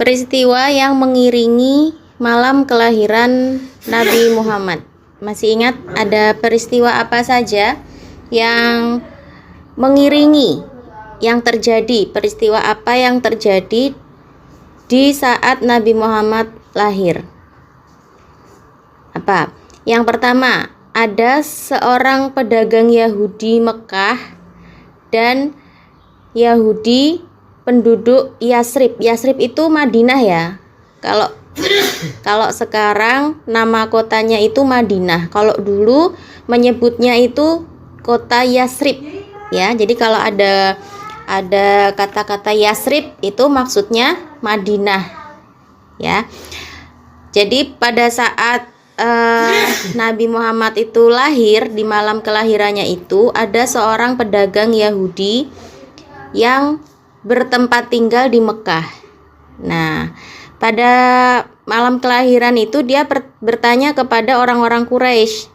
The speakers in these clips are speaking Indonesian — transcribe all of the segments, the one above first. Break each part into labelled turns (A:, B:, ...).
A: peristiwa yang mengiringi malam kelahiran Nabi Muhammad. Masih ingat ada peristiwa apa saja yang mengiringi yang terjadi, peristiwa apa yang terjadi di saat Nabi Muhammad lahir? Apa? Yang pertama, ada seorang pedagang Yahudi Mekah dan Yahudi penduduk Yasrib. Yasrib itu Madinah ya. Kalau sekarang nama kotanya itu Madinah. Kalau dulu menyebutnya itu kota Yasrib ya. Jadi kalau ada kata-kata Yasrib itu maksudnya Madinah ya. Jadi pada saat Nabi Muhammad itu lahir, di malam kelahirannya itu ada seorang pedagang Yahudi yang bertempat tinggal di Mekah. Nah, pada malam kelahiran itu dia bertanya kepada orang-orang Quraisy,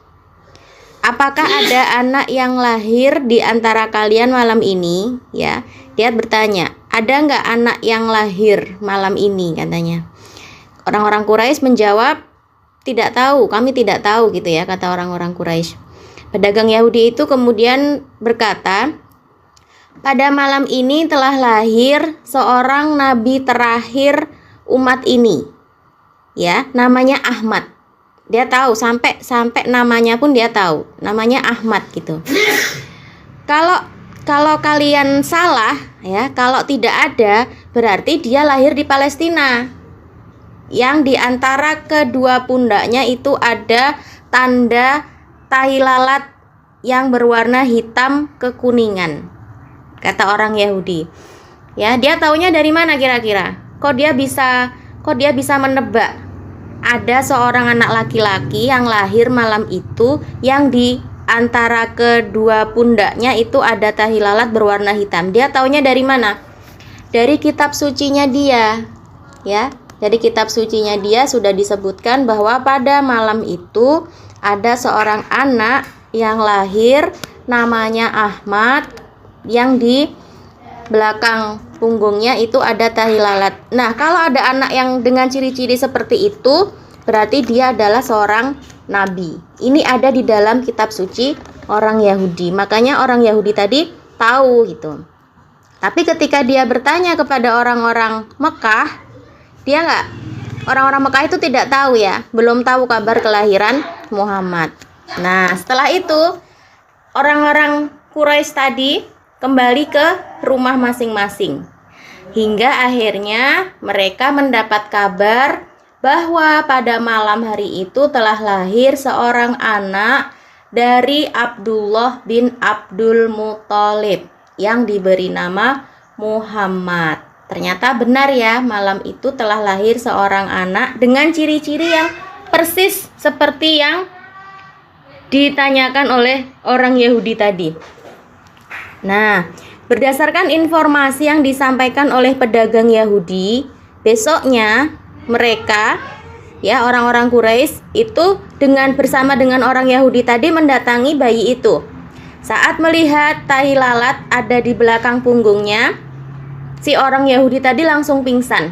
A: apakah ada anak yang lahir di antara kalian malam ini? Ya, dia bertanya, ada nggak anak yang lahir malam ini? Katanya. Orang-orang Quraisy menjawab, tidak tahu, kami tidak tahu gitu ya, kata orang-orang Quraisy. Pedagang Yahudi itu kemudian berkata, pada malam ini telah lahir seorang nabi terakhir umat ini. Ya, namanya Ahmad. Dia tahu sampai namanya pun dia tahu. Namanya Ahmad gitu. Kalau kalian salah ya, kalau tidak ada, berarti dia lahir di Palestina. Yang di antara kedua pundaknya itu ada tanda tahi lalat yang berwarna hitam kekuningan, kata orang Yahudi. Ya, dia taunya dari mana kira-kira? Kok dia bisa menebak ada seorang anak laki-laki yang lahir malam itu yang di antara kedua pundaknya itu ada tahi lalat berwarna hitam. Dia taunya dari mana? Dari kitab sucinya dia. Ya. Jadi kitab sucinya dia sudah disebutkan bahwa pada malam itu ada seorang anak yang lahir namanya Ahmad, yang di belakang punggungnya itu ada tahi lalat. Nah, kalau ada anak yang dengan ciri-ciri seperti itu, berarti dia adalah seorang nabi. Ini ada di dalam kitab suci orang Yahudi. Makanya orang Yahudi tadi tahu gitu. Tapi ketika dia bertanya kepada orang-orang Mekah, orang-orang Mekah itu tidak tahu ya, belum tahu kabar kelahiran Muhammad. Nah, setelah itu orang-orang Quraisy tadi kembali ke rumah masing-masing. Hingga akhirnya mereka mendapat kabar bahwa pada malam hari itu telah lahir seorang anak dari Abdullah bin Abdul Muthalib yang diberi nama Muhammad. Ternyata benar ya, malam itu telah lahir seorang anak dengan ciri-ciri yang persis seperti yang ditanyakan oleh orang Yahudi tadi. Nah, berdasarkan informasi yang disampaikan oleh pedagang Yahudi, besoknya mereka ya orang-orang Quraisy itu bersama dengan orang Yahudi tadi mendatangi bayi itu. Saat melihat tahi lalat ada di belakang punggungnya, si orang Yahudi tadi langsung pingsan.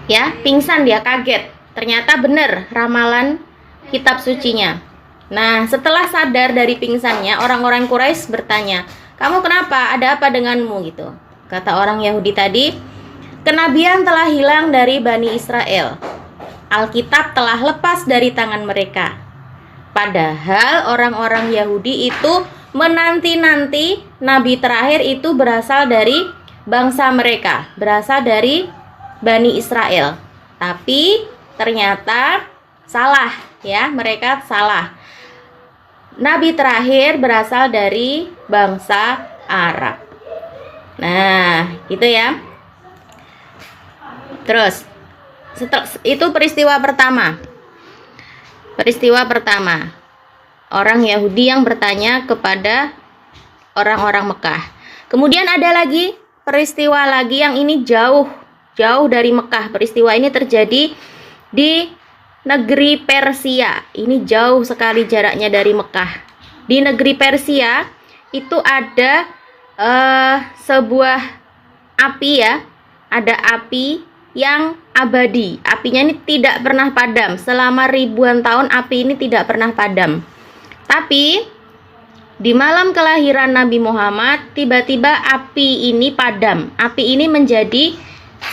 A: Ya, pingsan, dia kaget. Ternyata benar ramalan kitab sucinya. Nah, setelah sadar dari pingsannya, orang-orang Quraisy bertanya, "Kamu kenapa? Ada apa denganmu?" gitu. Kata orang Yahudi tadi, "Kenabian telah hilang dari Bani Israel. Alkitab telah lepas dari tangan mereka." Padahal orang-orang Yahudi itu menanti-nanti nabi terakhir itu berasal dari bangsa mereka, berasal dari Bani Israel. Tapi ternyata salah ya, mereka salah. Nabi terakhir berasal dari bangsa Arab. Nah, gitu ya. Terus itu peristiwa pertama. Peristiwa pertama. Orang Yahudi yang bertanya kepada orang-orang Mekah. Kemudian ada lagi peristiwa lagi yang ini jauh dari Mekah. Peristiwa ini terjadi di negeri Persia. Ini jauh sekali jaraknya dari Mekah. Di negeri Persia itu ada sebuah api ya. Ada api yang abadi. Apinya ini tidak pernah padam. Selama ribuan tahun api ini tidak pernah padam. Tapi di malam kelahiran Nabi Muhammad, tiba-tiba api ini padam. Api ini menjadi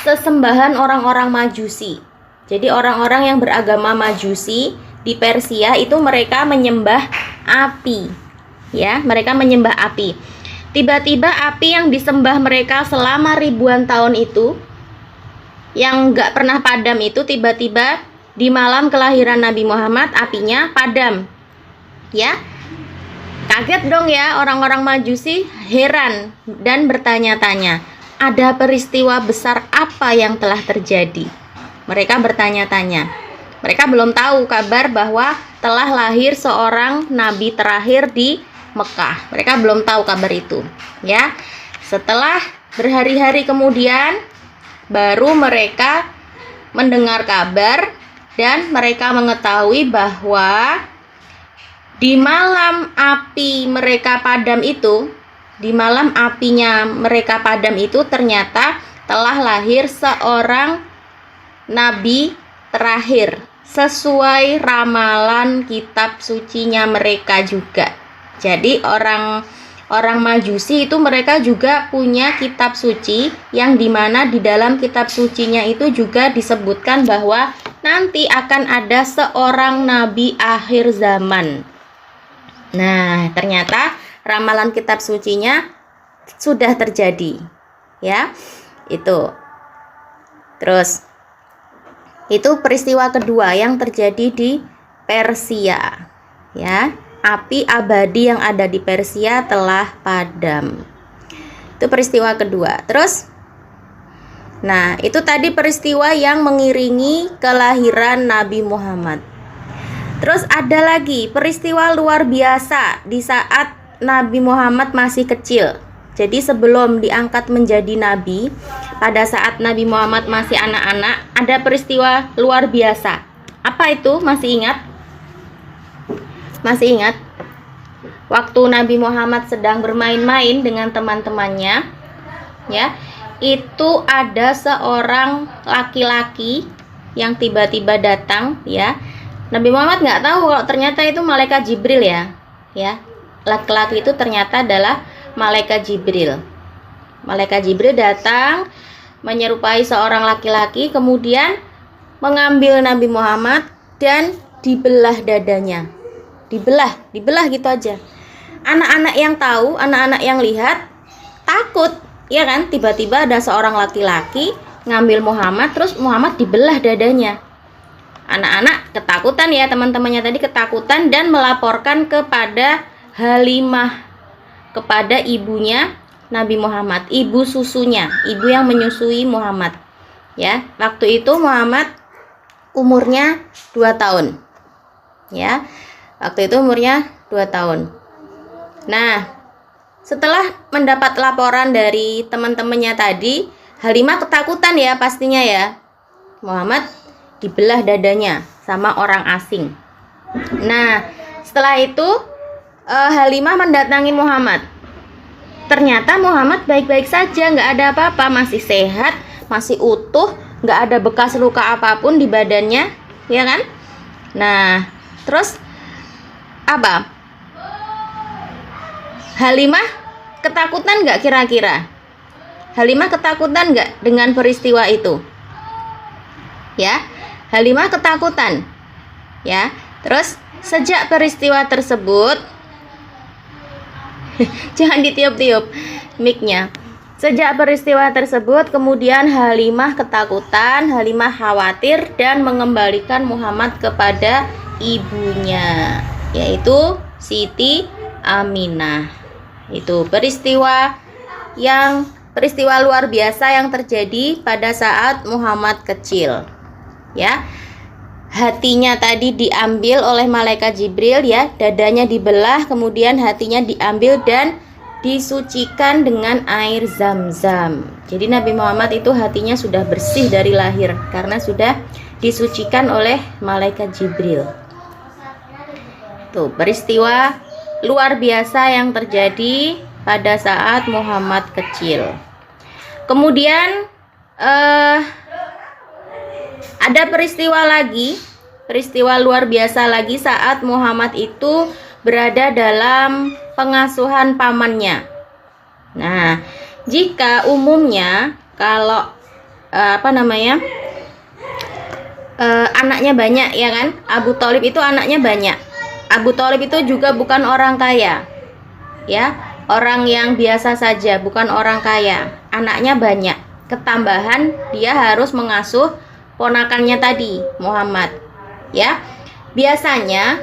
A: sesembahan orang-orang Majusi. Jadi orang-orang yang beragama Majusi di Persia itu mereka menyembah api. Ya, mereka menyembah api. Tiba-tiba api yang disembah mereka selama ribuan tahun itu, yang nggak pernah padam itu, tiba-tiba di malam kelahiran Nabi Muhammad apinya padam. Ya, kaget dong ya orang-orang Majusi, heran dan bertanya-tanya, ada peristiwa besar apa yang telah terjadi? Mereka bertanya-tanya. Mereka belum tahu kabar bahwa telah lahir seorang nabi terakhir di Mekah. Mereka belum tahu kabar itu. Ya, setelah berhari-hari kemudian baru mereka mendengar kabar dan mereka mengetahui bahwa di malam api mereka padam itu, di malam apinya mereka padam itu ternyata telah lahir seorang nabi terakhir sesuai ramalan kitab sucinya mereka juga. Jadi orang Majusi itu mereka juga punya kitab suci yang dimana di dalam kitab sucinya itu juga disebutkan bahwa nanti akan ada seorang nabi akhir zaman. Nah, ternyata ramalan kitab sucinya sudah terjadi. Ya, itu. Terus itu peristiwa kedua yang terjadi di Persia. Ya, api abadi yang ada di Persia telah padam. Itu peristiwa kedua. Terus, nah itu tadi peristiwa yang mengiringi kelahiran Nabi Muhammad. Terus ada lagi peristiwa luar biasa di saat Nabi Muhammad masih kecil. Jadi sebelum diangkat menjadi nabi, pada saat Nabi Muhammad masih anak-anak, ada peristiwa luar biasa. Apa itu? Masih ingat? Masih ingat? Waktu Nabi Muhammad sedang bermain-main dengan teman-temannya, ya, itu ada seorang laki-laki yang tiba-tiba datang, ya. Nabi Muhammad nggak tahu kalau ternyata itu malaikat Jibril, ya. Laki-laki itu ternyata adalah malaikat Jibril. Malaikat Jibril datang menyerupai seorang laki-laki, kemudian mengambil Nabi Muhammad dan dibelah dadanya. Dibelah gitu aja. Anak-anak yang tahu, anak-anak yang lihat takut, ya kan? Tiba-tiba ada seorang laki-laki ngambil Muhammad, terus Muhammad dibelah dadanya. Anak-anak ketakutan ya, teman-temannya tadi ketakutan dan melaporkan kepada Halimah, kepada ibunya Nabi Muhammad, ibu susunya, ibu yang menyusui Muhammad. Ya, waktu itu Muhammad umurnya 2 tahun. Ya. Waktu itu umurnya 2 tahun. Nah, setelah mendapat laporan dari teman-temannya tadi, Halimah ketakutan ya pastinya ya. Muhammad dibelah dadanya sama orang asing. Nah, setelah itu Halimah mendatangi Muhammad. Ternyata Muhammad baik-baik saja, nggak ada apa-apa, masih sehat, masih utuh, nggak ada bekas luka apapun di badannya, ya kan? Nah, terus apa? Halimah ketakutan nggak kira-kira? Halimah ketakutan nggak dengan peristiwa itu? Ya, Halimah ketakutan. Ya, terus sejak peristiwa tersebut, jangan ditiup-tiup mic-nya. Sejak peristiwa tersebut, kemudian Halimah ketakutan, Halimah khawatir dan mengembalikan Muhammad kepada ibunya, yaitu Siti Aminah. Itu peristiwa luar biasa yang terjadi pada saat Muhammad kecil. Ya. Hatinya tadi diambil oleh malaikat Jibril, ya, dadanya dibelah, kemudian hatinya diambil dan disucikan dengan air Zam-Zam. Jadi Nabi Muhammad itu hatinya sudah bersih dari lahir karena sudah disucikan oleh malaikat Jibril. Tuh, peristiwa luar biasa yang terjadi pada saat Muhammad kecil. Kemudian Ada peristiwa luar biasa lagi saat Muhammad itu berada dalam pengasuhan pamannya. Nah, jika umumnya kalau anaknya banyak, ya kan? Abu Thalib itu anaknya banyak. Abu Thalib itu juga bukan orang kaya, ya, orang yang biasa saja, bukan orang kaya. Anaknya banyak. Ketambahan dia harus mengasuh ponakannya tadi, Muhammad. Ya, biasanya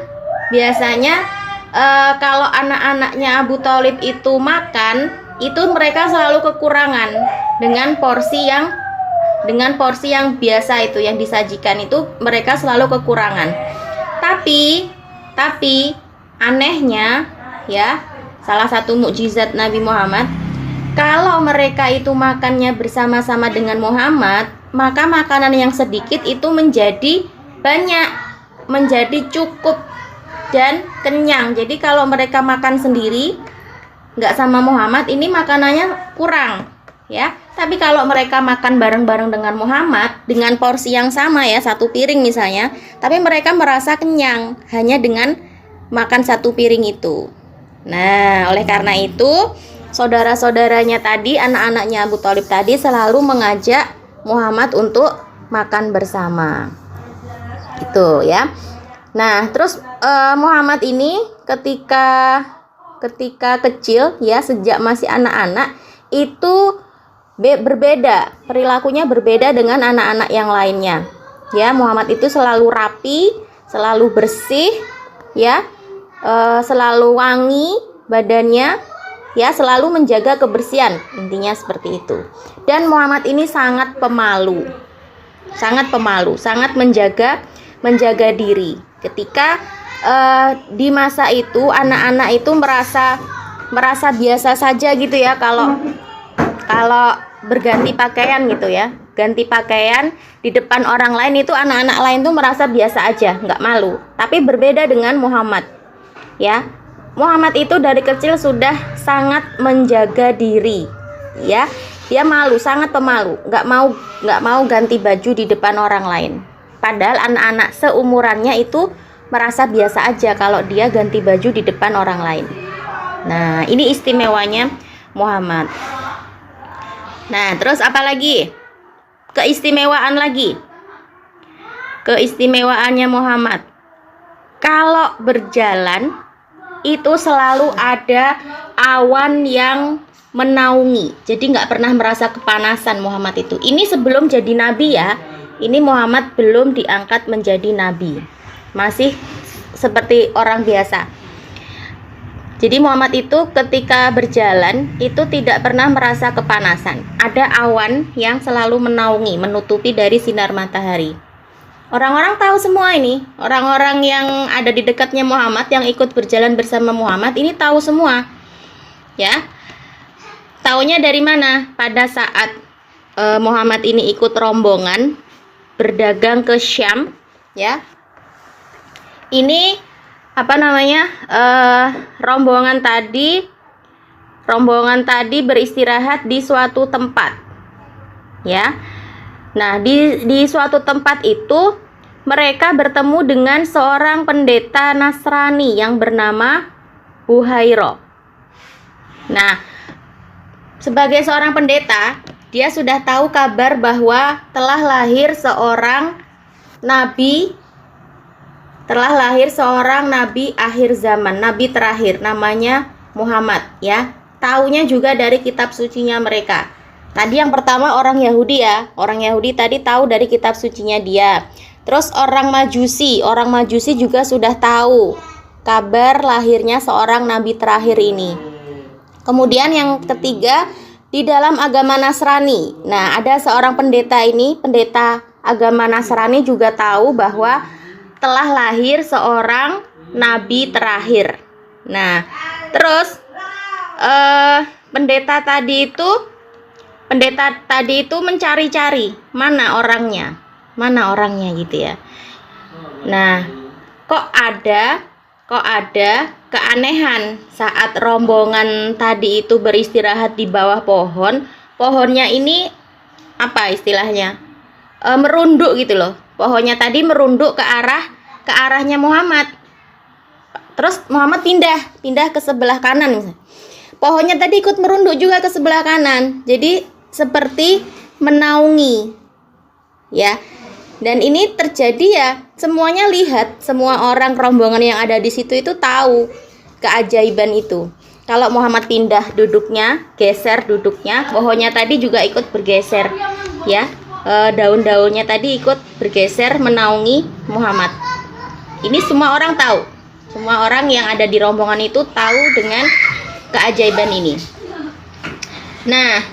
A: kalau anak-anaknya Abu Thalib itu makan, itu mereka selalu kekurangan dengan porsi yang biasa itu yang disajikan itu mereka selalu kekurangan. Tapi anehnya, ya, salah satu mukjizat Nabi Muhammad, kalau mereka itu makannya bersama-sama dengan Muhammad, maka makanan yang sedikit itu menjadi banyak, menjadi cukup dan kenyang. Jadi kalau mereka makan sendiri nggak sama Muhammad, ini makanannya kurang, ya. Tapi kalau mereka makan bareng-bareng dengan Muhammad dengan porsi yang sama, ya, satu piring misalnya, tapi mereka merasa kenyang hanya dengan makan satu piring itu. Nah, oleh karena itu saudara-saudaranya tadi, anak-anaknya Abu Thalib tadi selalu mengajak Muhammad untuk makan bersama. Itu, ya. Nah, terus Muhammad ini ketika kecil, ya, sejak masih anak-anak itu berbeda, perilakunya berbeda dengan anak-anak yang lainnya. Ya, Muhammad itu selalu rapi, selalu bersih, ya, selalu wangi badannya, ya, selalu menjaga kebersihan, intinya seperti itu. Dan Muhammad ini sangat pemalu, sangat menjaga diri. Ketika di masa itu anak-anak itu merasa biasa saja gitu, ya, kalau berganti pakaian gitu, ya, ganti pakaian di depan orang lain itu anak-anak lain tuh merasa biasa aja, nggak malu. Tapi berbeda dengan Muhammad, ya. Muhammad itu dari kecil sudah sangat menjaga diri, ya. Dia malu, sangat pemalu, nggak mau ganti baju di depan orang lain. Padahal anak-anak seumurannya itu merasa biasa aja kalau dia ganti baju di depan orang lain. Nah, ini istimewanya Muhammad. Nah, terus apa lagi? Keistimewaannya Muhammad. Kalau berjalan itu selalu ada awan yang menaungi. Jadi nggak pernah merasa kepanasan Muhammad itu. Ini sebelum jadi nabi, ya. Ini Muhammad belum diangkat menjadi nabi. Masih seperti orang biasa. Jadi Muhammad itu ketika berjalan itu tidak pernah merasa kepanasan. Ada awan yang selalu menaungi, menutupi dari sinar matahari. Orang-orang tahu semua ini. Orang-orang yang ada di dekatnya Muhammad, yang ikut berjalan bersama Muhammad, ini tahu semua, ya. Taunya dari mana? Pada saat Muhammad ini ikut rombongan berdagang ke Syam, ya. Ini rombongan tadi beristirahat di suatu tempat, ya. Nah, di suatu tempat itu mereka bertemu dengan seorang pendeta Nasrani yang bernama Buhairah. Nah, sebagai seorang pendeta, dia sudah tahu kabar bahwa telah lahir seorang nabi akhir zaman, nabi terakhir, namanya Muhammad, ya. Taunya juga dari kitab sucinya mereka. Tadi yang pertama orang Yahudi, ya. Orang Yahudi tadi tahu dari kitab sucinya dia. Terus orang Majusi juga sudah tahu kabar lahirnya seorang nabi terakhir ini. Kemudian yang ketiga, di dalam agama Nasrani. Nah, ada seorang pendeta agama Nasrani juga tahu bahwa telah lahir seorang nabi terakhir. Nah, terus pendeta tadi itu mencari-cari mana orangnya gitu, ya. Nah, kok ada keanehan saat rombongan tadi itu beristirahat di bawah pohonnya ini apa istilahnya, merunduk gitu loh, Pohonnya tadi merunduk ke arahnya Muhammad. Terus Muhammad pindah ke sebelah kanan misalnya. Pohonnya tadi ikut merunduk juga ke sebelah kanan. Jadi seperti menaungi. Ya. Dan ini terjadi ya, semuanya lihat, semua orang rombongan yang ada di situ itu tahu keajaiban itu. Kalau Muhammad pindah duduknya, geser duduknya, pohonnya tadi juga ikut bergeser, ya. Daun-daunnya tadi ikut bergeser menaungi Muhammad. Ini semua orang tahu, semua orang yang ada di rombongan itu tahu dengan keajaiban ini. Nah,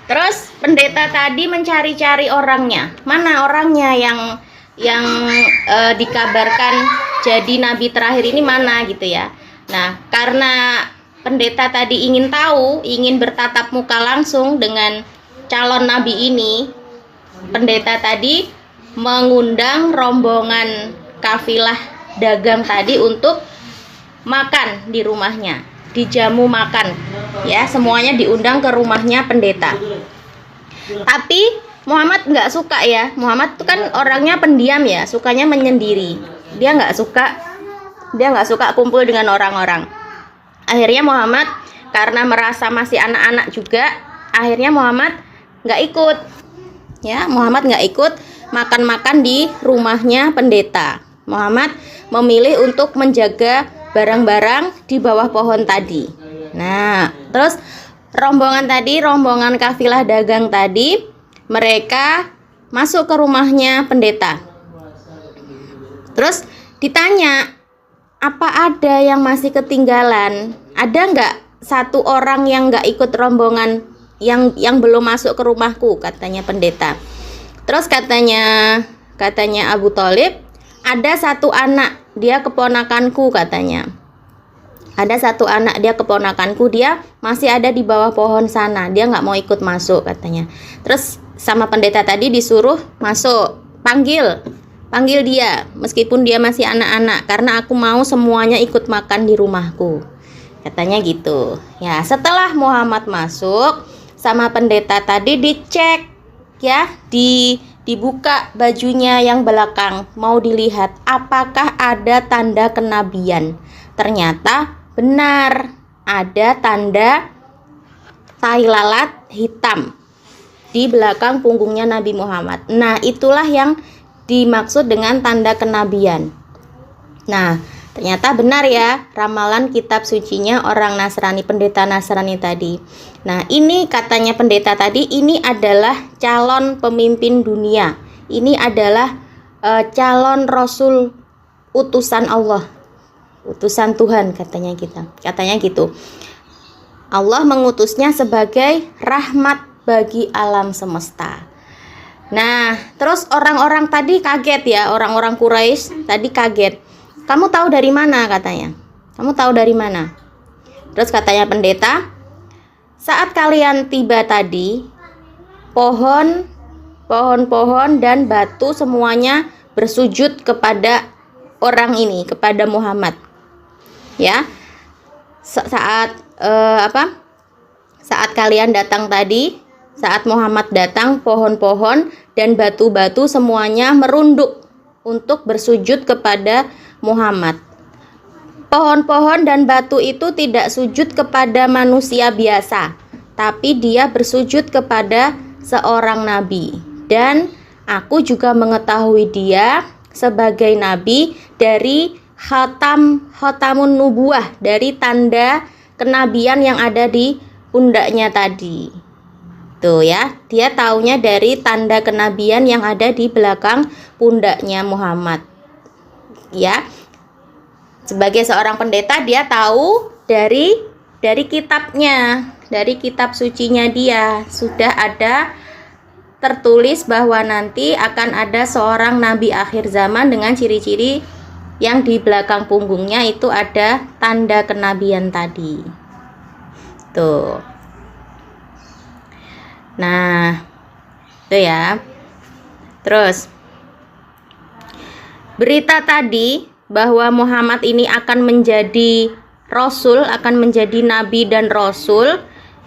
A: terus pendeta tadi mencari-cari orangnya. Mana orangnya yang dikabarkan jadi nabi terakhir ini mana gitu ya. Nah, karena pendeta tadi ingin tahu, ingin bertatap muka langsung dengan calon nabi ini, pendeta tadi mengundang rombongan kafilah dagang tadi untuk makan di rumahnya, dijamu makan ya, semuanya diundang ke rumahnya pendeta. Tapi Muhammad nggak suka ya, Muhammad itu kan orangnya pendiam ya, sukanya menyendiri, dia nggak suka kumpul dengan orang-orang. Akhirnya Muhammad karena merasa masih anak-anak juga, akhirnya Muhammad nggak ikut ya, Muhammad nggak ikut makan-makan di rumahnya pendeta. Muhammad memilih untuk menjaga barang-barang di bawah pohon tadi. Nah, terus rombongan kafilah dagang tadi, mereka masuk ke rumahnya pendeta. Terus ditanya, apa ada yang masih ketinggalan? Ada nggak satu orang yang nggak ikut rombongan yang belum masuk ke rumahku, katanya pendeta. Terus katanya Abu Thalib, ada satu anak, dia keponakanku, katanya. Ada satu anak, dia keponakanku, dia masih ada di bawah pohon sana, dia nggak mau ikut masuk, katanya. Terus sama pendeta tadi disuruh masuk, panggil dia, meskipun dia masih anak-anak, karena aku mau semuanya ikut makan di rumahku, katanya gitu. Ya, setelah Muhammad masuk, sama pendeta tadi dicek ya, dibuka bajunya yang belakang, mau dilihat apakah ada tanda kenabian. Ternyata benar, ada tanda tai lalat hitam di belakang punggungnya Nabi Muhammad. Nah, itulah yang dimaksud dengan tanda kenabian. Nah, ternyata benar ya ramalan kitab sucinya orang Nasrani, pendeta Nasrani tadi. Nah, ini katanya pendeta tadi, ini adalah calon pemimpin dunia. Ini adalah calon rasul utusan Allah, utusan Tuhan, katanya gitu. Allah mengutusnya sebagai rahmat bagi alam semesta. Nah, terus orang-orang tadi kaget ya, orang-orang Quraisy tadi kaget. Kamu tahu dari mana, katanya? Kamu tahu dari mana? Terus katanya pendeta, saat kalian tiba tadi, pohon-pohon dan batu semuanya bersujud kepada orang ini, kepada Muhammad. Ya. Saat kalian datang tadi, saat Muhammad datang, pohon-pohon dan batu-batu semuanya merunduk untuk bersujud kepada Muhammad. Pohon-pohon dan batu itu tidak sujud kepada manusia biasa, tapi dia bersujud kepada seorang nabi. Dan aku juga mengetahui dia sebagai nabi dari khatamun nubuwah, dari tanda kenabian yang ada di pundaknya tadi. Tuh ya, dia taunya dari tanda kenabian yang ada di belakang pundaknya Muhammad. Ya, sebagai seorang pendeta dia tahu dari kitabnya, dari kitab sucinya dia sudah ada tertulis bahwa nanti akan ada seorang nabi akhir zaman dengan ciri-ciri yang di belakang punggungnya itu ada tanda kenabian tadi. Tuh. Nah, itu ya. Terus berita tadi bahwa Muhammad ini akan menjadi rasul, akan menjadi nabi dan rasul,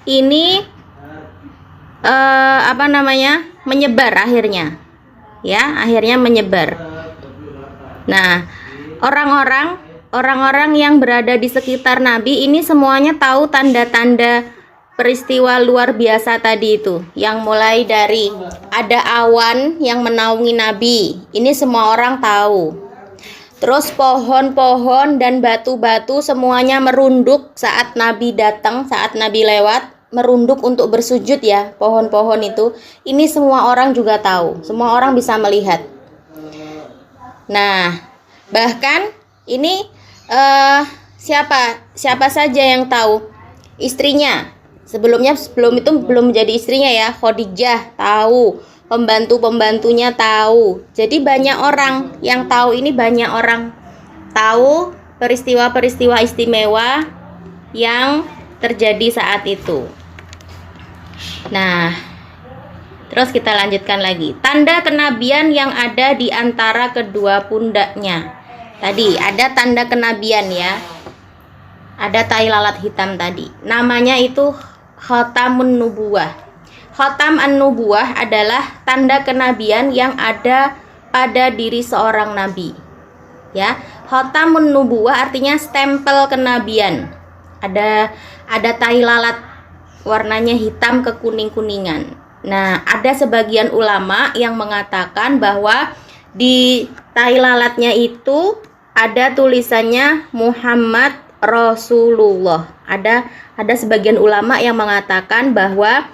A: ini menyebar akhirnya. ya, akhirnya menyebar. Nah, orang-orang yang berada di sekitar Nabi ini semuanya tahu tanda-tanda peristiwa luar biasa tadi itu, yang mulai dari ada awan yang menaungi Nabi, ini semua orang tahu. Terus pohon-pohon dan batu-batu semuanya merunduk saat Nabi datang, saat Nabi lewat, merunduk untuk bersujud ya, pohon-pohon itu. Ini semua orang juga tahu, semua orang bisa melihat. Nah, bahkan ini siapa saja yang tahu? Istrinya. Sebelum itu belum menjadi istrinya ya, Khadijah tahu, pembantu-pembantunya tahu. Jadi banyak orang yang tahu, ini banyak orang tahu peristiwa-peristiwa istimewa yang terjadi saat itu. Nah, terus kita lanjutkan lagi. Tanda kenabian yang ada di antara kedua pundaknya. Tadi ada tanda kenabian ya. Ada tai lalat hitam tadi. Namanya itu Khatamun Nubuwah. Khatam an-Nubuwah adalah tanda kenabian yang ada pada diri seorang nabi. Ya, Khatamun Nubuwah artinya stempel kenabian. Ada tai lalat warnanya hitam kekuning-kuningan. Nah, ada sebagian ulama yang mengatakan bahwa di tai lalatnya itu ada tulisannya Muhammad Rasulullah. Ada sebagian ulama yang mengatakan bahwa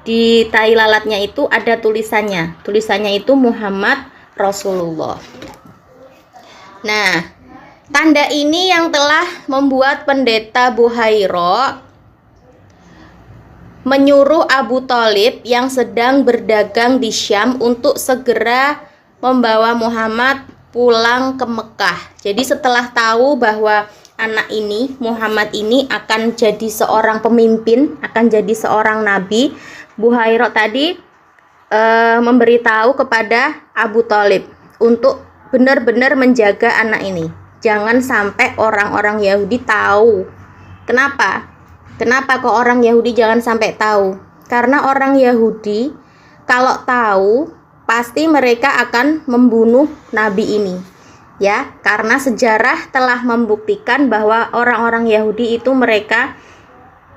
A: di tai lalatnya itu ada tulisannya. Tulisannya itu Muhammad Rasulullah. Nah, tanda ini yang telah membuat pendeta Buhaira menyuruh Abu Thalib yang sedang berdagang di Syam untuk segera membawa Muhammad pulang ke Mekah. Jadi setelah tahu bahwa anak ini, Muhammad ini akan jadi seorang pemimpin, akan jadi seorang nabi, Buhaira tadi memberitahu kepada Abu Thalib untuk benar-benar menjaga anak ini. Jangan sampai orang-orang Yahudi tahu. Kenapa? Kenapa kok orang Yahudi jangan sampai tahu? Karena orang Yahudi kalau tahu pasti mereka akan membunuh nabi ini. Ya, karena sejarah telah membuktikan bahwa orang-orang Yahudi itu mereka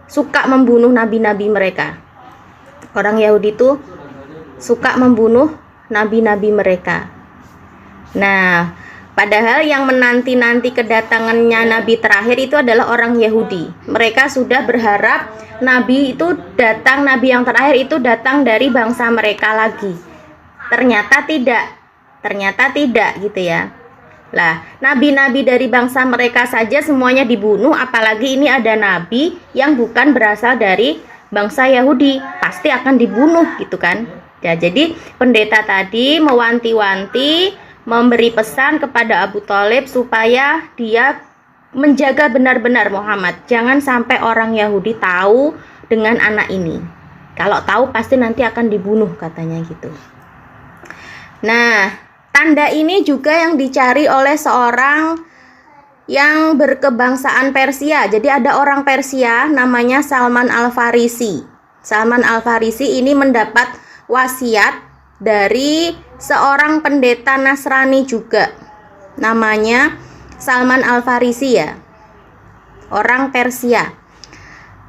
A: suka membunuh nabi-nabi mereka. Orang Yahudi itu suka membunuh nabi-nabi mereka. Nah, padahal yang menanti-nanti kedatangannya nabi terakhir itu adalah orang Yahudi. Mereka sudah berharap nabi itu datang, nabi yang terakhir itu datang dari bangsa mereka lagi. Ternyata tidak gitu ya. Lah, nabi-nabi dari bangsa mereka saja semuanya dibunuh, apalagi ini ada nabi yang bukan berasal dari bangsa Yahudi, pasti akan dibunuh gitu kan. Ya, jadi pendeta tadi mewanti-wanti, memberi pesan kepada Abu Thalib supaya dia menjaga benar-benar Muhammad. Jangan sampai orang Yahudi tahu dengan anak ini. Kalau tahu pasti nanti akan dibunuh katanya gitu. Nah, tanda ini juga yang dicari oleh seorang yang berkebangsaan Persia. Jadi ada orang Persia namanya Salman Al-Farisi. Salman Al-Farisi ini mendapat wasiat dari seorang pendeta Nasrani juga. Namanya Salman Al-Farisi ya. Orang Persia.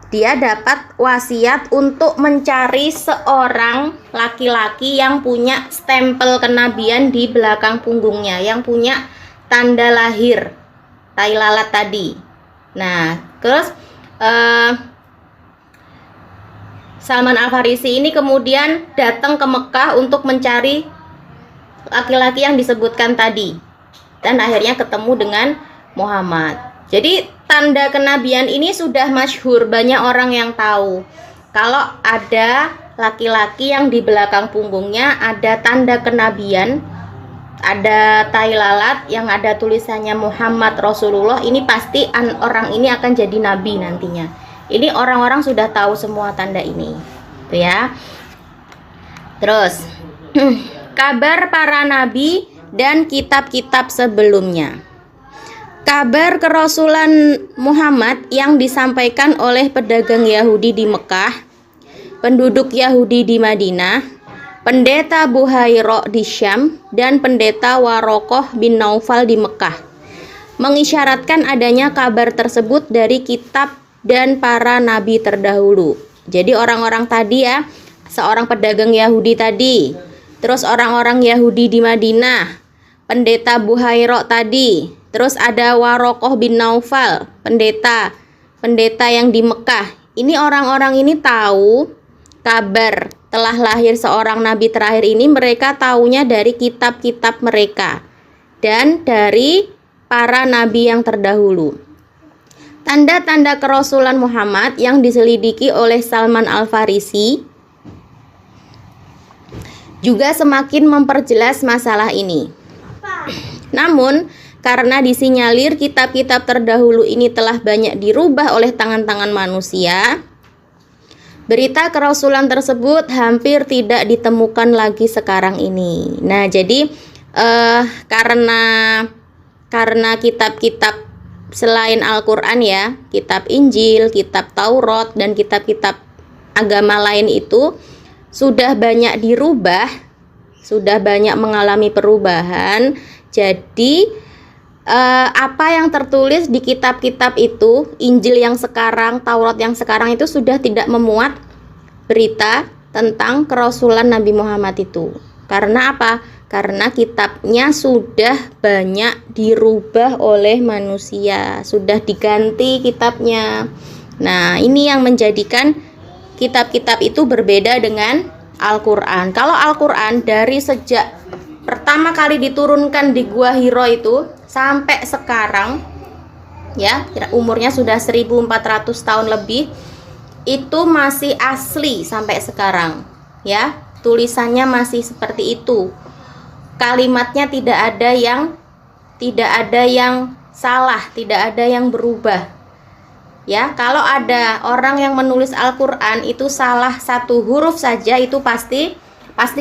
A: Dia dapat wasiat untuk mencari seorang laki-laki yang punya stempel kenabian di belakang punggungnya, yang punya tanda lahir tai lalat tadi. Nah, terus Salman Al-Farisi ini kemudian datang ke Mekah untuk mencari laki-laki yang disebutkan tadi, dan akhirnya ketemu dengan Muhammad. Jadi tanda kenabian ini sudah masyhur, banyak orang yang tahu. Kalau ada laki-laki yang di belakang punggungnya ada tanda kenabian, ada tai lalat yang ada tulisannya Muhammad Rasulullah, ini pasti orang ini akan jadi nabi nantinya. Ini orang-orang sudah tahu semua tanda ini, tuh ya. Terus kabar para nabi dan kitab-kitab sebelumnya. Kabar kerasulan Muhammad yang disampaikan oleh pedagang Yahudi di Mekah, penduduk Yahudi di Madinah, pendeta Buhairo di Syam, dan pendeta Warokoh bin Naufal di Mekah, mengisyaratkan adanya kabar tersebut dari kitab dan para nabi terdahulu. Jadi orang-orang tadi ya, seorang pedagang Yahudi tadi, terus orang-orang Yahudi di Madinah, pendeta Buhairo tadi, terus ada Warokoh bin Naufal, pendeta yang di Mekah. Ini orang-orang ini tahu kabar telah lahir seorang nabi terakhir ini, mereka taunya dari kitab-kitab mereka dan dari para nabi yang terdahulu. Tanda-tanda kerasulan Muhammad yang diselidiki oleh Salman Al-Farisi juga semakin memperjelas masalah ini. Namun, karena disinyalir kitab-kitab terdahulu ini telah banyak dirubah oleh tangan-tangan manusia, berita kerasulan tersebut hampir tidak ditemukan lagi sekarang ini. Nah, jadi karena kitab-kitab selain Al-Quran ya, kitab Injil, kitab Taurat, dan kitab-kitab agama lain itu sudah banyak dirubah, sudah banyak mengalami perubahan. Jadi apa yang tertulis di kitab-kitab itu, Injil yang sekarang, Taurat yang sekarang itu sudah tidak memuat berita tentang kerasulan Nabi Muhammad itu. Karena apa? Karena kitabnya sudah banyak dirubah oleh manusia, sudah diganti kitabnya. Nah, ini yang menjadikan kitab-kitab itu berbeda dengan Al-Quran. Kalau Al-Quran dari sejak pertama kali diturunkan di Gua Hiro itu sampai sekarang ya, umurnya sudah 1400 tahun lebih, itu masih asli sampai sekarang ya. Tulisannya masih seperti itu. Kalimatnya tidak ada yang salah, tidak ada yang berubah. Ya, kalau ada orang yang menulis Al-Qur'an itu salah satu huruf saja, itu pasti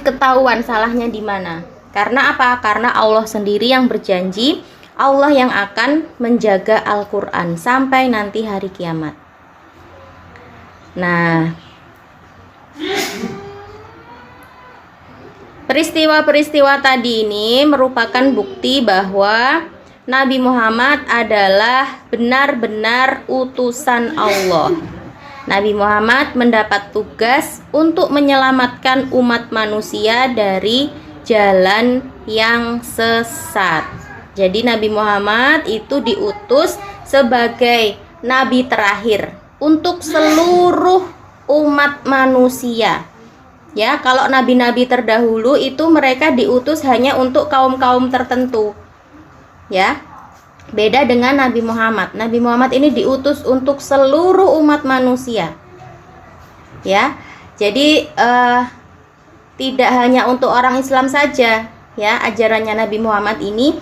A: ketahuan salahnya di mana. Karena apa? Karena Allah sendiri yang berjanji, Allah yang akan menjaga Al-Qur'an sampai nanti hari kiamat. Nah, peristiwa-peristiwa tadi ini merupakan bukti bahwa Nabi Muhammad adalah benar-benar utusan Allah. Nabi Muhammad mendapat tugas untuk menyelamatkan umat manusia dari jalan yang sesat. Jadi Nabi Muhammad itu diutus sebagai nabi terakhir untuk seluruh umat manusia. Ya, kalau nabi-nabi terdahulu itu mereka diutus hanya untuk kaum-kaum tertentu. Ya. Beda dengan Nabi Muhammad. Nabi Muhammad ini diutus untuk seluruh umat manusia. Ya. Jadi tidak hanya untuk orang Islam saja, ya, ajarannya Nabi Muhammad ini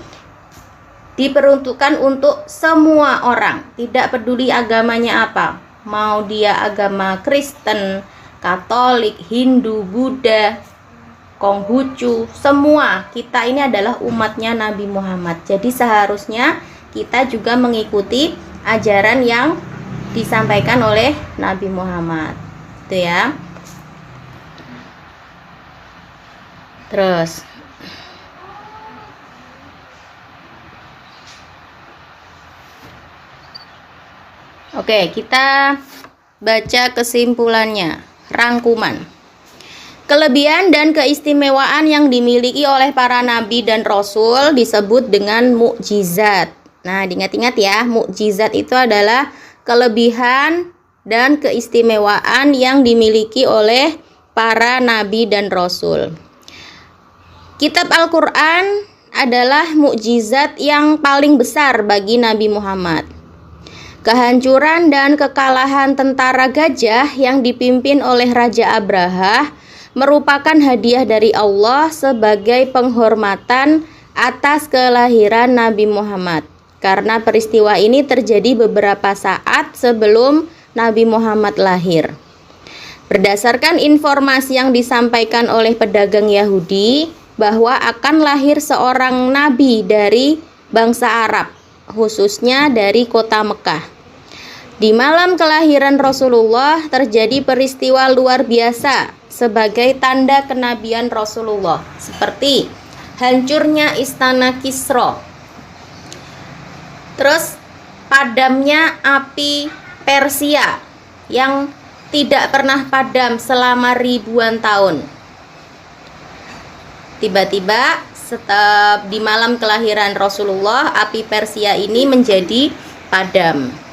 A: diperuntukkan untuk semua orang, tidak peduli agamanya apa. Mau dia agama Kristen, Katolik, Hindu, Buddha, Konghucu, semua kita ini adalah umatnya Nabi Muhammad. Jadi seharusnya kita juga mengikuti ajaran yang disampaikan oleh Nabi Muhammad. Itu ya. Terus oke, kita baca kesimpulannya, rangkuman. Kelebihan dan keistimewaan yang dimiliki oleh para nabi dan rasul disebut dengan mukjizat. Nah, diingat-ingat ya, mukjizat itu adalah kelebihan dan keistimewaan yang dimiliki oleh para nabi dan rasul. Kitab Al-Quran adalah mukjizat yang paling besar bagi Nabi Muhammad. Kehancuran dan kekalahan tentara gajah yang dipimpin oleh Raja Abraha merupakan hadiah dari Allah sebagai penghormatan atas kelahiran Nabi Muhammad. Karena peristiwa ini terjadi beberapa saat sebelum Nabi Muhammad lahir. Berdasarkan informasi yang disampaikan oleh pedagang Yahudi bahwa akan lahir seorang nabi dari bangsa Arab, khususnya dari kota Mekah. Di malam kelahiran Rasulullah terjadi peristiwa luar biasa sebagai tanda kenabian Rasulullah, seperti hancurnya istana Kisra, terus padamnya api Persia yang tidak pernah padam selama ribuan tahun. Tiba-tiba di malam kelahiran Rasulullah, api Persia ini menjadi padam.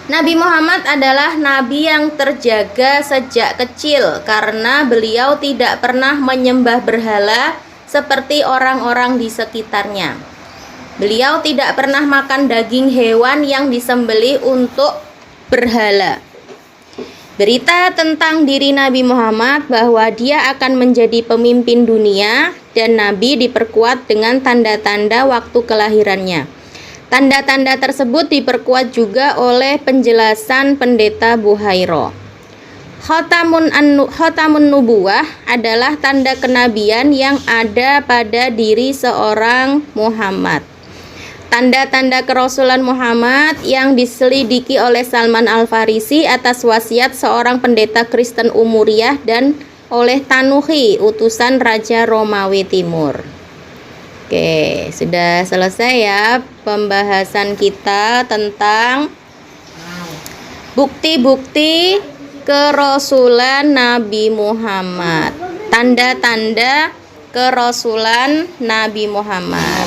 A: Nabi Muhammad adalah nabi yang terjaga sejak kecil karena beliau tidak pernah menyembah berhala seperti orang-orang di sekitarnya. Beliau tidak pernah makan daging hewan yang disembelih untuk berhala. Berita tentang diri Nabi Muhammad bahwa dia akan menjadi pemimpin dunia dan Nabi diperkuat dengan tanda-tanda waktu kelahirannya. Tanda-tanda tersebut diperkuat juga oleh penjelasan pendeta Buhairo. Khotamun Nubuwah adalah tanda kenabian yang ada pada diri seorang Muhammad. Tanda-tanda kerasulan Muhammad yang diselidiki oleh Salman Al-Farisi atas wasiat seorang pendeta Kristen Umuriyah dan oleh Tanuhi, utusan Raja Romawi Timur. Oke, sudah selesai ya pembahasan kita tentang bukti-bukti kerasulan Nabi Muhammad. Tanda-tanda kerasulan Nabi Muhammad.